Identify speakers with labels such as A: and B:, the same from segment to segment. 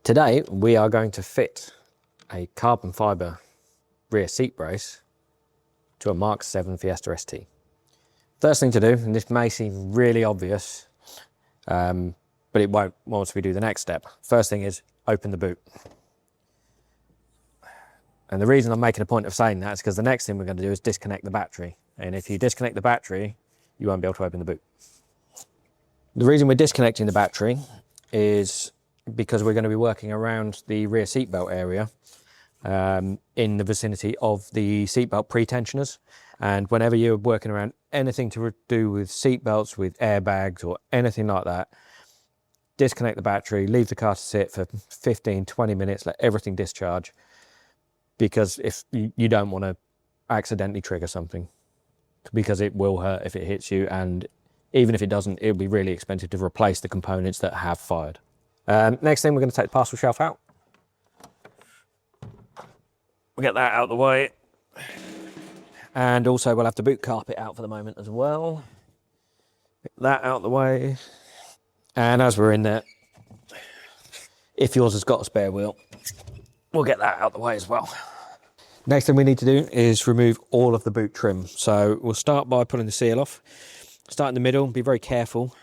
A: Today we are going to fit a carbon fibre rear seat brace to a Mk7 Fiesta ST. First thing to do, and this may seem really obvious, but it won't once we do the next step. First thing is open the boot. And the reason I'm making a point of saying that is because the next thing we're going to do is disconnect the battery. And if you disconnect the battery, you won't be able to open the boot. The reason we're disconnecting the battery is because we're going to be working around the rear seatbelt area in the vicinity of the seatbelt pre-tensioners. And whenever you're working around anything to do with seatbelts, with airbags or anything like that, disconnect the battery, leave the car to sit for 15, 20 minutes, let everything discharge. Because if you don't want to accidentally trigger something, because it will hurt if it hits you, and even if it doesn't, it'll be really expensive to replace the components that have fired. Next thing, we're going to take the parcel shelf out. We'll get that out of the way. And also we'll have the boot carpet out for the moment as well. Get that out of the way. And as we're in there, if yours has got a spare wheel, we'll get that out of the way as well. Next thing we need to do is remove all of the boot trim. So we'll start by pulling the seal off. Start in the middle, be very careful.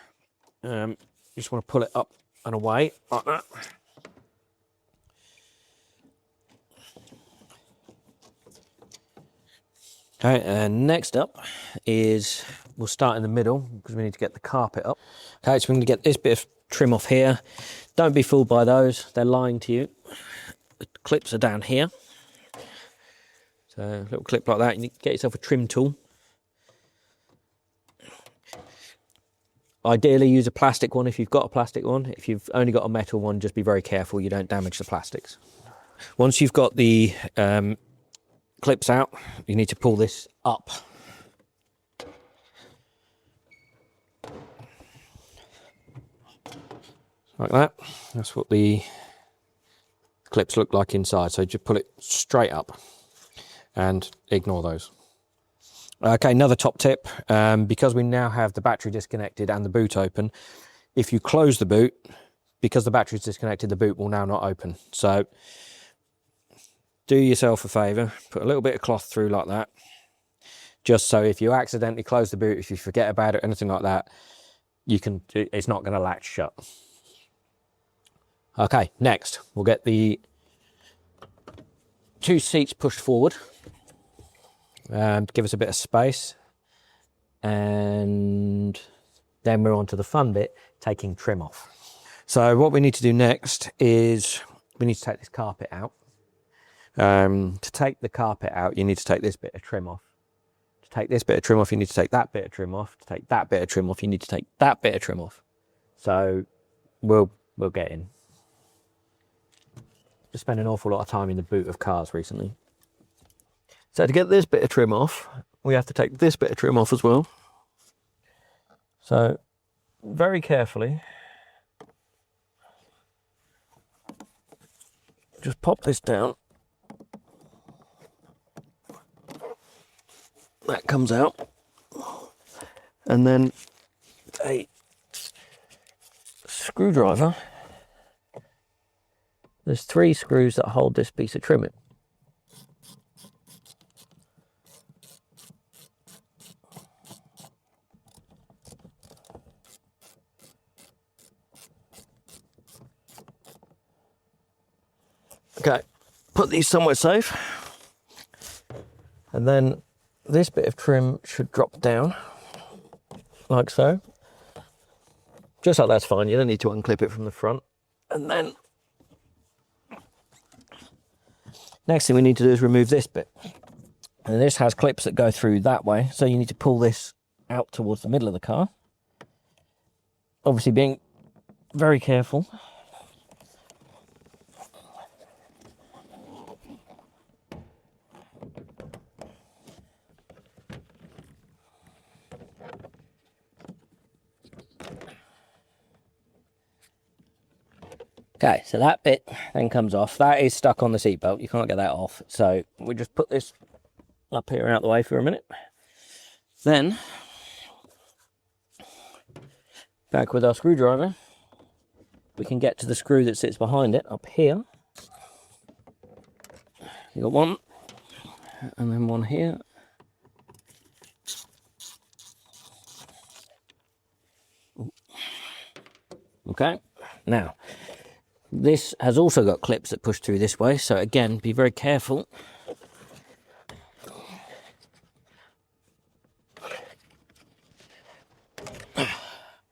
A: You just want to pull it up and away like that. Okay, and next up is we'll start in the middle because we need to get the carpet up. Okay, so we're going to get this bit of trim off here. Don't be fooled by those, they're lying to you. The clips are down here. So a little clip like that, you need to get yourself a trim tool. Ideally use a plastic one if you've got a plastic one. If you've only got a metal one, just be very careful you don't damage the plastics. Once you've got the clips out, you need to pull this up. Like that. That's what the clips look like inside. So just pull it straight up and ignore those. Okay, another top tip, because we now have the battery disconnected and the boot open, if you close the boot, because the battery's disconnected, the boot will now not open. So do yourself a favour, put a little bit of cloth through like that, just so if you accidentally close the boot, if you forget about it, anything like that, it's not going to latch shut. Okay, next we'll get the two seats pushed forward to give us a bit of space, and then we're on to the fun bit, taking trim off. So what we need to do next is we need to take this carpet out. To take the carpet out, you need to take this bit of trim off. To take this bit of trim off, you need to take that bit of trim off. To take that bit of trim off, you need to take that bit of trim off. So we'll get in. Just spend an awful lot of time in the boot of cars recently. So to get this bit of trim off, we have to take this bit of trim off as well. So very carefully, just pop this down. That comes out. And then a screwdriver. There's 3 screws that hold this piece of trim in. Okay, put these somewhere safe. And then this bit of trim should drop down, like so. Just like that's fine, you don't need to unclip it from the front. And then next thing we need to do is remove this bit. And this has clips that go through that way, so you need to pull this out towards the middle of the car. Obviously being very careful. Okay, so that bit then comes off. That is stuck on the seatbelt. You can't get that off. So we just put this up here and out the way for a minute. Then, back with our screwdriver, we can get to the screw that sits behind it up here. You got one, and then one here. Okay, now this has also got clips that push through this way, so again, be very careful.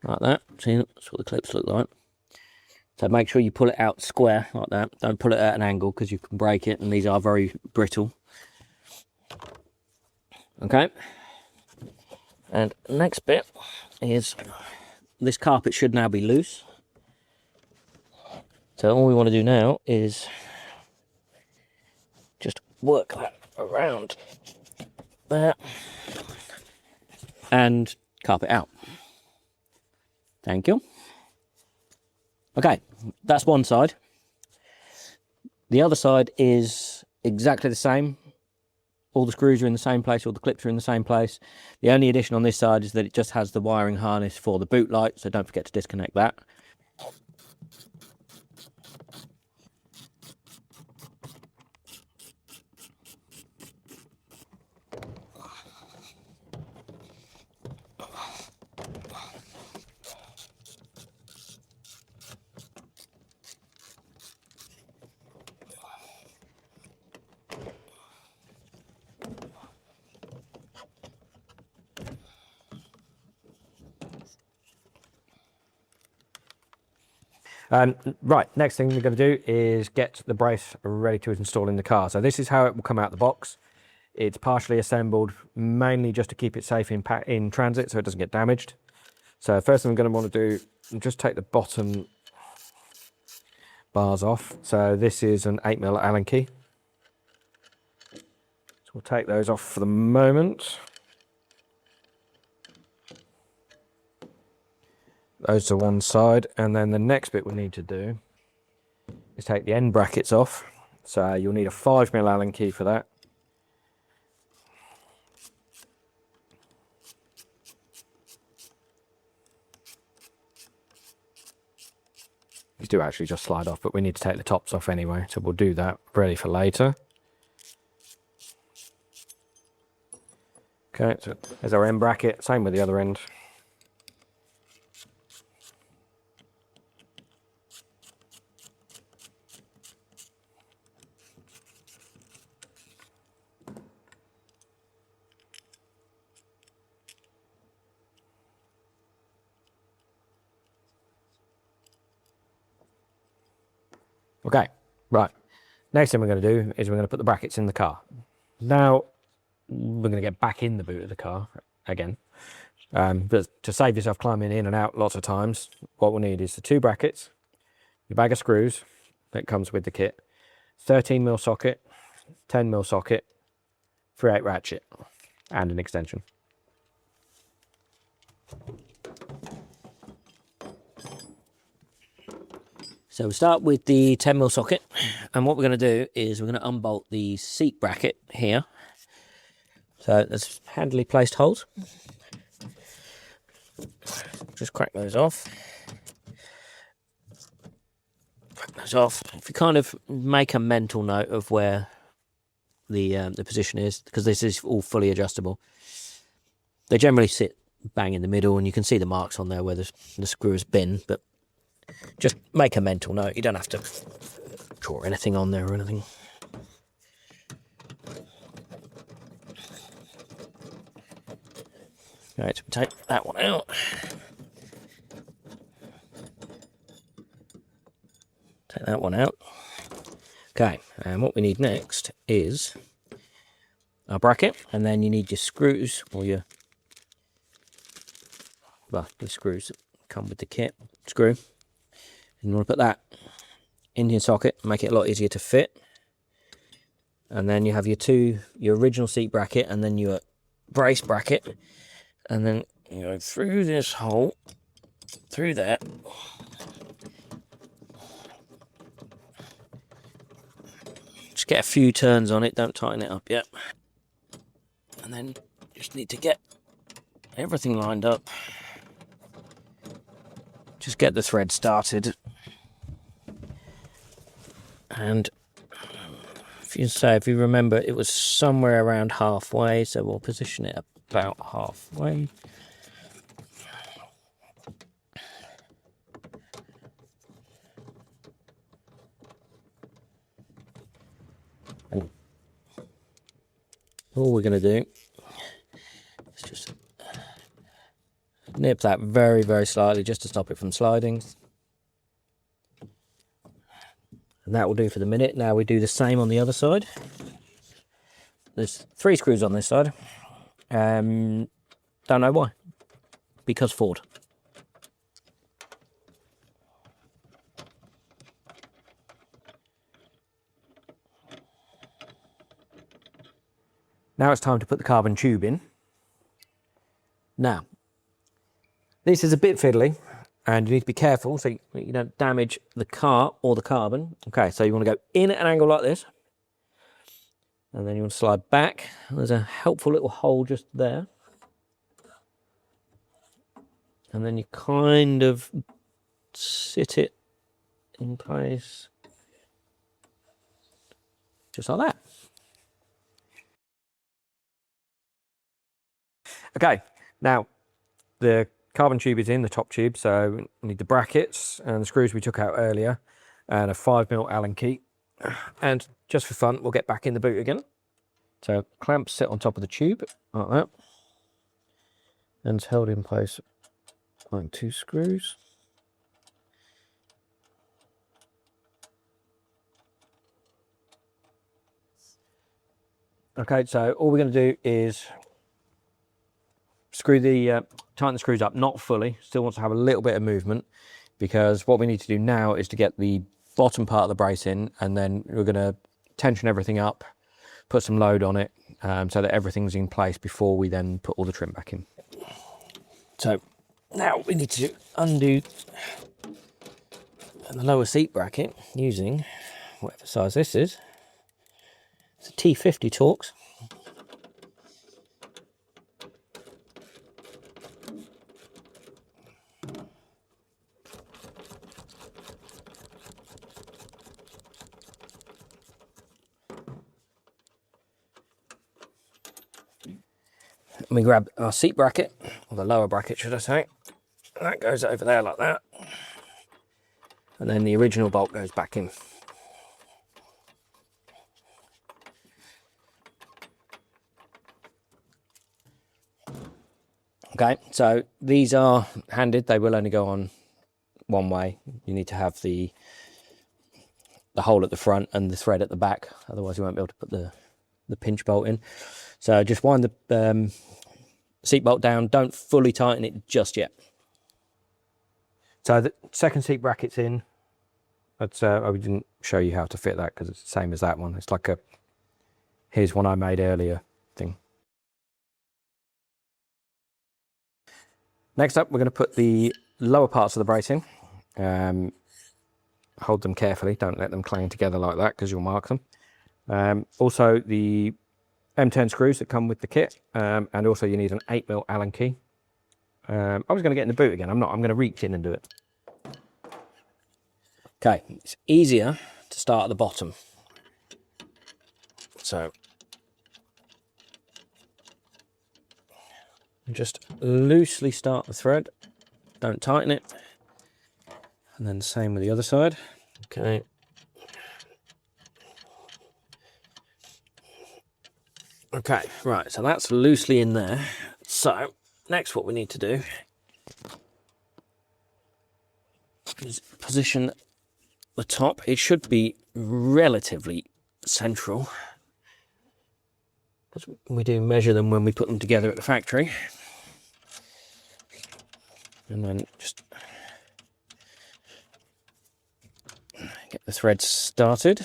A: Like that. See, that's what the clips look like. So make sure you pull it out square like that. Don't pull it at an angle because you can break it, and these are very brittle. Okay. And next bit is this carpet should now be loose. So all we want to do now is just work that around there and carpet out. Thank you. Okay, that's one side. The other side is exactly the same. All the screws are in the same place, all the clips are in the same place. The only addition on this side is that it just has the wiring harness for the boot light, so don't forget to disconnect that. Right, next thing we're going to do is get the brace ready to install in the car. So this is how it will come out the box. It's partially assembled, mainly just to keep it safe in transit so it doesn't get damaged. So first thing we're going to want to do is just take the bottom bars off. So this is an 8mm Allen key. So we'll take those off for the moment. Those to one side, and then the next bit we need to do is take the end brackets off. So you'll need a 5mm Allen key for that. These do actually just slide off, but we need to take the tops off anyway, so we'll do that ready for later. Okay, so there's our end bracket, same with the other end. Okay, right. Next thing we're going to do is we're going to put the brackets in the car. Now, we're going to get back in the boot of the car again. But to save yourself climbing in and out lots of times, what we'll need is the 2 brackets, your bag of screws that comes with the kit, 13mm socket, 10mm socket, 3/8 ratchet, and an extension. So we'll start with the 10mm socket, and what we're going to do is we're going to unbolt the seat bracket here. So there's handily placed holes. Just crack those off. Crack those off. If you kind of make a mental note of where the position is, because this is all fully adjustable. They generally sit bang in the middle, and you can see the marks on there where the screw has been, but just make a mental note. You don't have to draw anything on there or anything. Right, so we take that one out. Take that one out. Okay, and what we need next is our bracket, and then you need your screws, or your, well, the screws that come with the kit. Screw. And you want to put that in your socket, make it a lot easier to fit. And then you have your original seat bracket, and then your brace bracket. And then you go through this hole, through there. Just get a few turns on it, don't tighten it up yet. And then just need to get everything lined up. Just get the thread started. And if you remember, it was somewhere around halfway, so we'll position it about halfway. And all we're going to do is just nip that very, very slightly just to stop it from sliding. And that will do for the minute. Now we do the same on the other side. There's 3 screws on this side. Don't know why. Because Ford. Now it's time to put the carbon tube in. Now, this is a bit fiddly, and you need to be careful so you don't damage the car or the carbon. Okay, so you want to go in at an angle like this, and then you want to slide back. There's a helpful little hole just there. And then you kind of sit it in place, just like that. Okay, now the carbon tube is in, the top tube, so we need the brackets and the screws we took out earlier, and a 5mm Allen key. And just for fun, we'll get back in the boot again. So clamps sit on top of the tube, like that. And it's held in place by 2 screws. Okay, so all we're going to do is tighten the screws up, not fully, still wants to have a little bit of movement, because what we need to do now is to get the bottom part of the brace in, and then we're going to tension everything up, put some load on it, so that everything's in place before we then put all the trim back in. So now we need to undo the lower seat bracket using whatever size this is. It's a T50 Torx. We grab our seat bracket, or the lower bracket should I say, that goes over there like that, and then the original bolt goes back in. Okay, so these are handed, they will only go on one way. You need to have the hole at the front and the thread at the back, otherwise you won't be able to put the pinch bolt in. So just wind the seat bolt down, don't fully tighten it just yet. So the second seat bracket's in. That's I didn't show you how to fit that because it's the same as that one. It's like here's one I made earlier thing. Next up, we're going to put the lower parts of the brace in. Hold them carefully, don't let them clang together like that because you'll mark them. Also the M10 screws that come with the kit, and also you need an 8mm Allen key. I was going to get in the boot again, I'm not, I'm going to reach in and do it. Okay, it's easier to start at the bottom. So just loosely start the thread, don't tighten it, and then the same with the other side. Okay. Okay, right, so that's loosely in there. So next what we need to do is position the top. It should be relatively central, because we do measure them when we put them together at the factory. And then just get the threads started.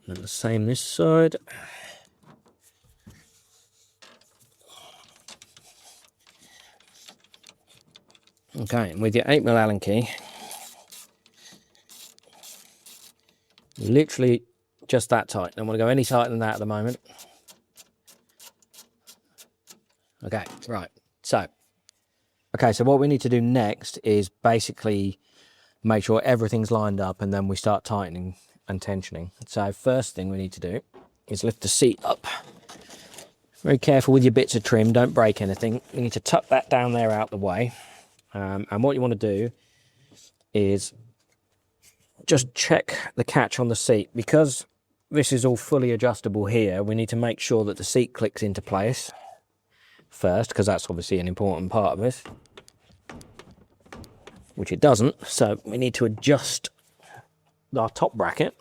A: And the same this side. Okay, and with your 8mm Allen key, literally just that tight. Don't want to go any tighter than that at the moment. Okay, right. So what we need to do next is basically make sure everything's lined up, and then we start tightening and tensioning. So first thing we need to do is lift the seat up. Very careful with your bits of trim, don't break anything. You need to tuck that down there out the way. And what you want to do is just check the catch on the seat. Because this is all fully adjustable here, we need to make sure that the seat clicks into place first, because that's obviously an important part of this, which it doesn't. So we need to adjust our top bracket.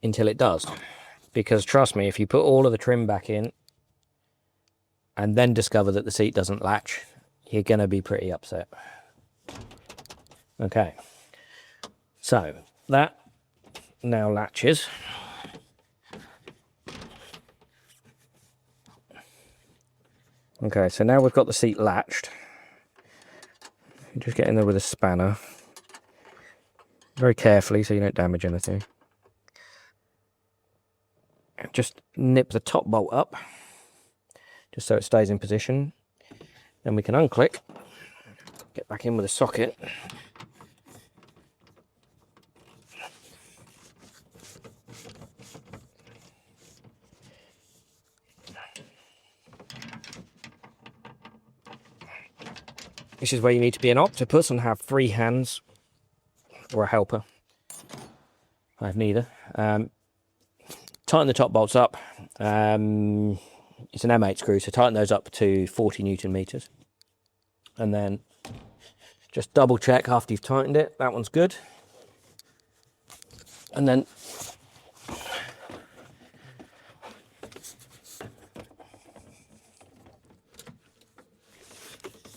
A: Until it does, because trust me, if you put all of the trim back in and then discover that the seat doesn't latch, you're going to be pretty upset. Okay, so that now latches. Okay, so now we've got the seat latched. Just get in there with a spanner very carefully so you don't damage anything. Just nip the top bolt up, just so it stays in position. Then we can unclick, get back in with a socket. This is where you need to be an octopus and have 3 hands, or a helper. I have neither. Tighten the top bolts up. It's an M8 screw, so tighten those up to 40 Newton meters. And then just double check after you've tightened it. That one's good. And then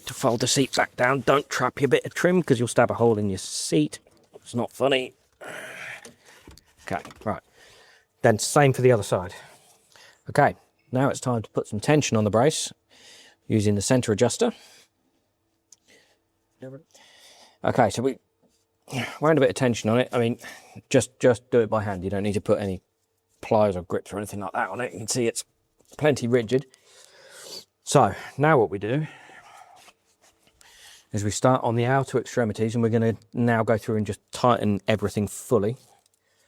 A: to fold the seat back down, don't trap your bit of trim because you'll stab a hole in your seat. It's not funny. Okay, right. Then same for the other side. Okay, now it's time to put some tension on the brace using the center adjuster. Okay, so we wound a bit of tension on it. I mean, just do it by hand. You don't need to put any pliers or grips or anything like that on it. You can see it's plenty rigid. So now what we do is we start on the outer extremities, and we're going to now go through and just tighten everything fully.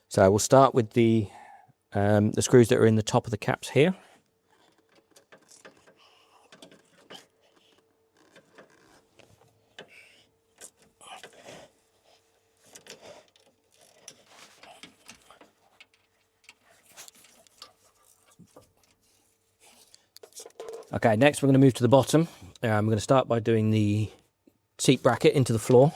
A: So we'll start with the screws that are in the top of the caps here. Okay, next we're going to move to the bottom. We're going to start by doing the seat bracket into the floor.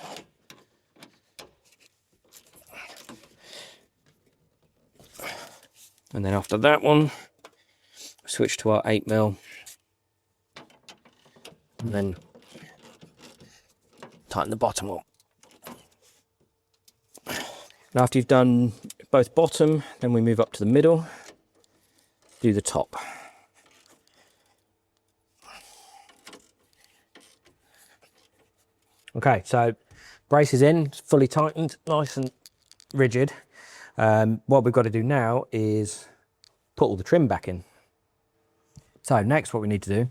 A: And then after that one, switch to our 8mm, and then tighten the bottom up. And after you've done both bottom, then we move up to the middle, do the top. Okay, so brace is in, it's fully tightened, nice and rigid. What we've got to do now is put all the trim back in. So next what we need to do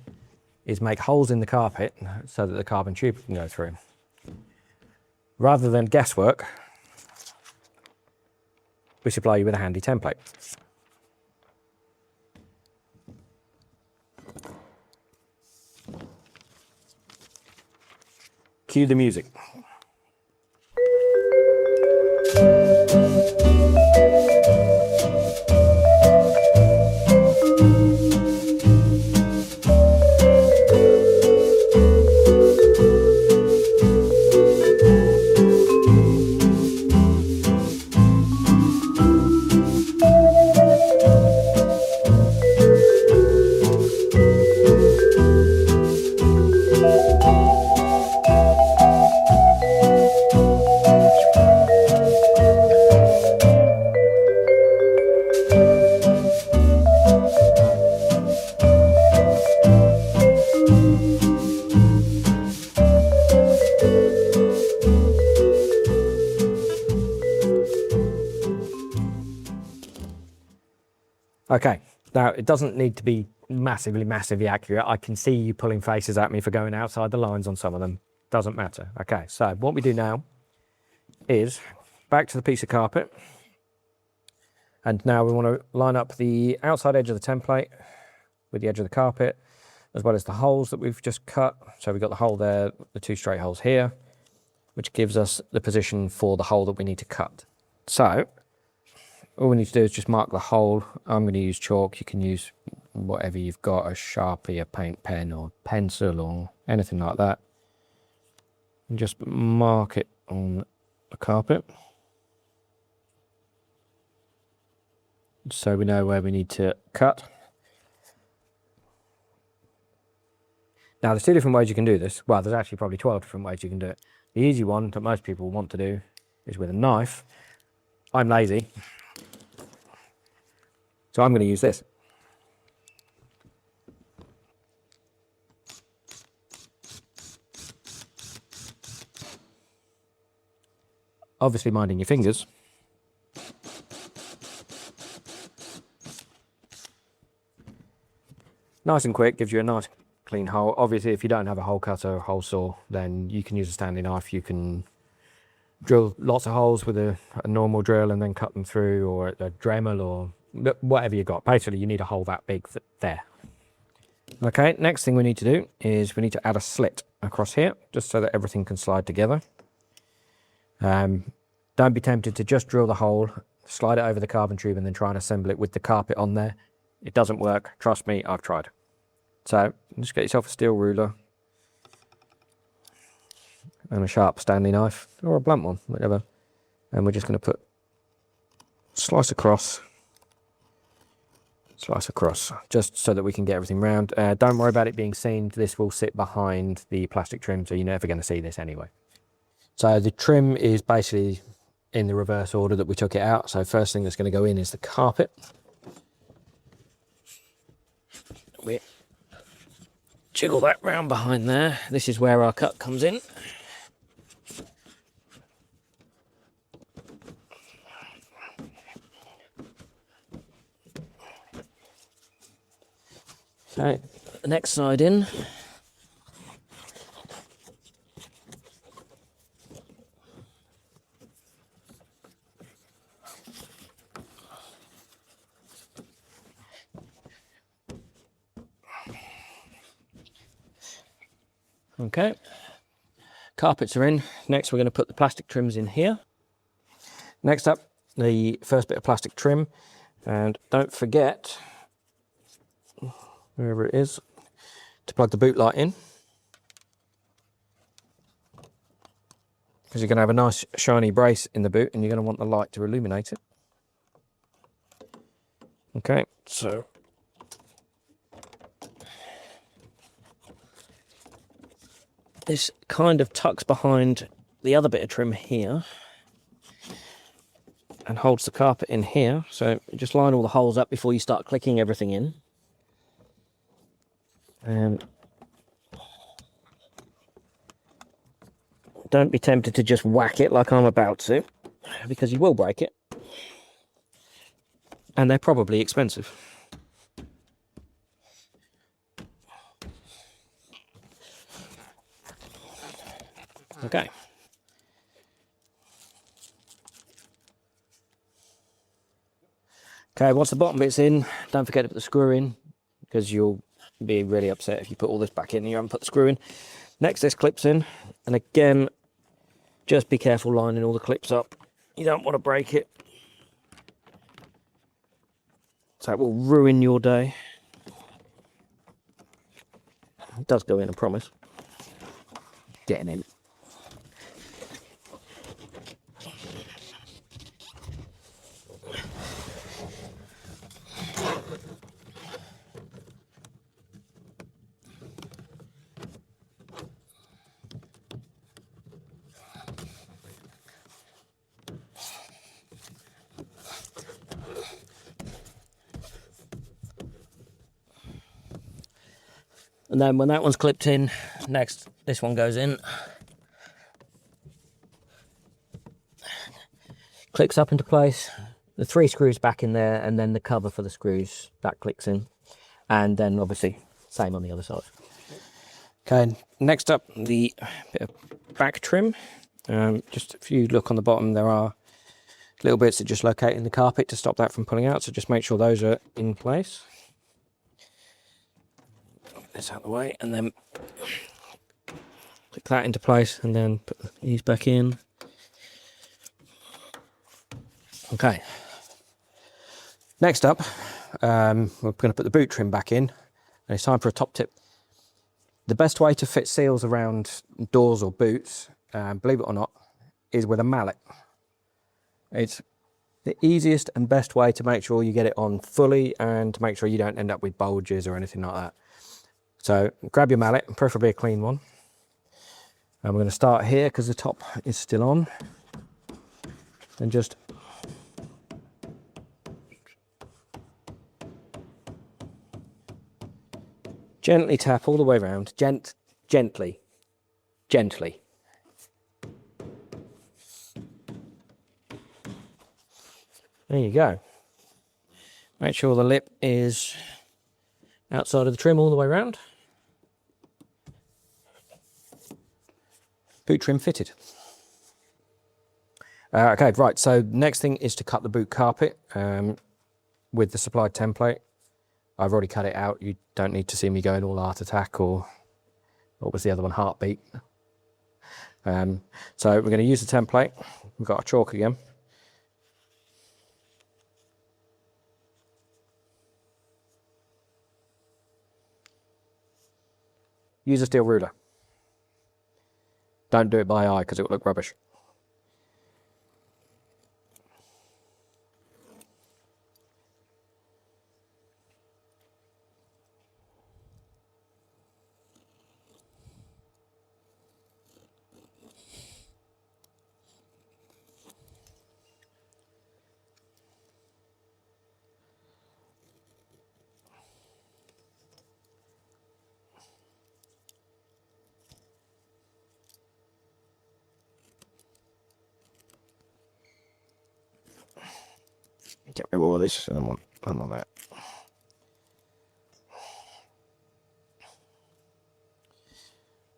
A: is make holes in the carpet so that the carbon tube can go through. Rather than guesswork, we supply you with a handy template. Cue the music. Okay, now it doesn't need to be massively accurate. I can see you pulling faces at me for going outside the lines on some of them. Doesn't matter. Okay, so what we do now is back to the piece of carpet. And now we want to line up the outside edge of the template with the edge of the carpet, as well as the holes that we've just cut. So we've got the hole there, the 2 straight holes here, which gives us the position for the hole that we need to cut. So all we need to do is just mark the hole. I'm going to use chalk. You can use whatever you've got, a Sharpie, a paint pen or pencil or anything like that. And just mark it on the carpet, so we know where we need to cut. Now there's 2 different ways you can do this. Well, there's actually probably 12 different ways you can do it. The easy one that most people want to do is with a knife. I'm lazy, so I'm going to use this. Obviously minding your fingers. Nice and quick, gives you a nice clean hole. Obviously, if you don't have a hole cutter or hole saw, then you can use a Stanley knife. You can drill lots of holes with a normal drill and then cut them through, or a Dremel, or whatever you got. Basically, you need a hole that big there. Okay, next thing we need to do is we need to add a slit across here, just so that everything can slide together. Don't be tempted to just drill the hole, slide it over the carbon tube, and then try and assemble it with the carpet on there. It doesn't work. Trust me, I've tried. So just get yourself a steel ruler and a sharp Stanley knife, or a blunt one, whatever. And we're just going to put slice across, just so that we can get everything round. Don't worry about it being seen. This will sit behind the plastic trim, so you're never going to see this anyway. So the trim is basically in the reverse order that we took it out. So first thing that's going to go in is the carpet. We jiggle that round behind there. This is where our cut comes in. So the next side in. Okay, carpets are in. Next we're going to put the plastic trims in here. Next up, the first bit of plastic trim, and don't forget, wherever it is, to plug the boot light in, because you're going to have a nice shiny brace in the boot and you're going to want the light to illuminate it. Okay, so this kind of tucks behind the other bit of trim here and holds the carpet in here. So just line all the holes up before you start clicking everything in. And don't be tempted to just whack it like I'm about to, because you will break it. And they're probably expensive. Okay. Okay, once the bottom bit's in, don't forget to put the screw in, because you'll be really upset if you put all this back in and you haven't put the screw in. Next, this clips in, and again, just be careful lining all the clips up. You don't want to break it, so it will ruin your day. It does go in, I promise. Getting in. And then when that one's clipped in, next this one goes in. Clicks up into place, the 3 screws back in there, and then the cover for the screws that clicks in, and then obviously same on the other side. Okay, next up, the bit of back trim. Just if you look on the bottom, there are little bits that just locate in the carpet to stop that from pulling out, so just make sure those are in place. Get this out of the way, and then click that into place, and then put these back in. Okay. Next up, we're going to put the boot trim back in, and it's time for a top tip. The best way to fit seals around doors or boots, believe it or not, is with a mallet. It's the easiest and best way to make sure you get it on fully and to make sure you don't end up with bulges or anything like that. So grab your mallet, preferably a clean one. And we're going to start here because the top is still on, and just gently tap all the way around, gently. There you go. Make sure the lip is outside of the trim all the way around. Boot trim fitted. Okay, right, so next thing is to cut the boot carpet with the supplied template. I've already cut it out. You don't need to see me going all Art Attack, or what was the other one, Heartbeat. So we're going to use the template. We've got our chalk again. Use a steel ruler. Don't do it by eye because it will look rubbish. Get rid of all of this, and I'm on that.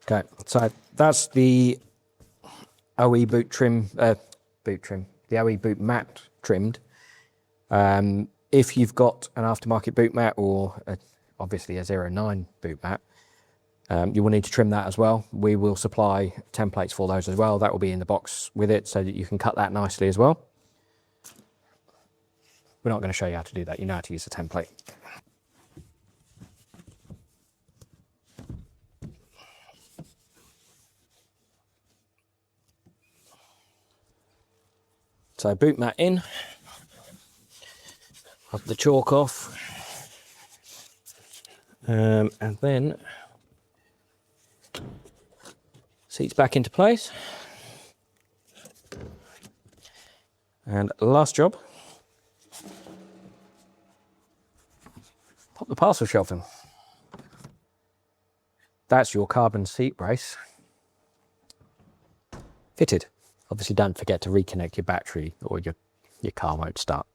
A: Okay, so that's the OE boot trim, the OE boot mat trimmed. If you've got an aftermarket boot mat, or obviously a 09 boot mat, you will need to trim that as well. We will supply templates for those as well. That will be in the box with it, so that you can cut that nicely as well. We're not going to show you how to do that. You know how to use the template. So boot mat in, pop the chalk off, and then seats back into place. And last job, pop the parcel shelf in. That's your carbon seat brace fitted. Obviously don't forget to reconnect your battery, or your car won't start.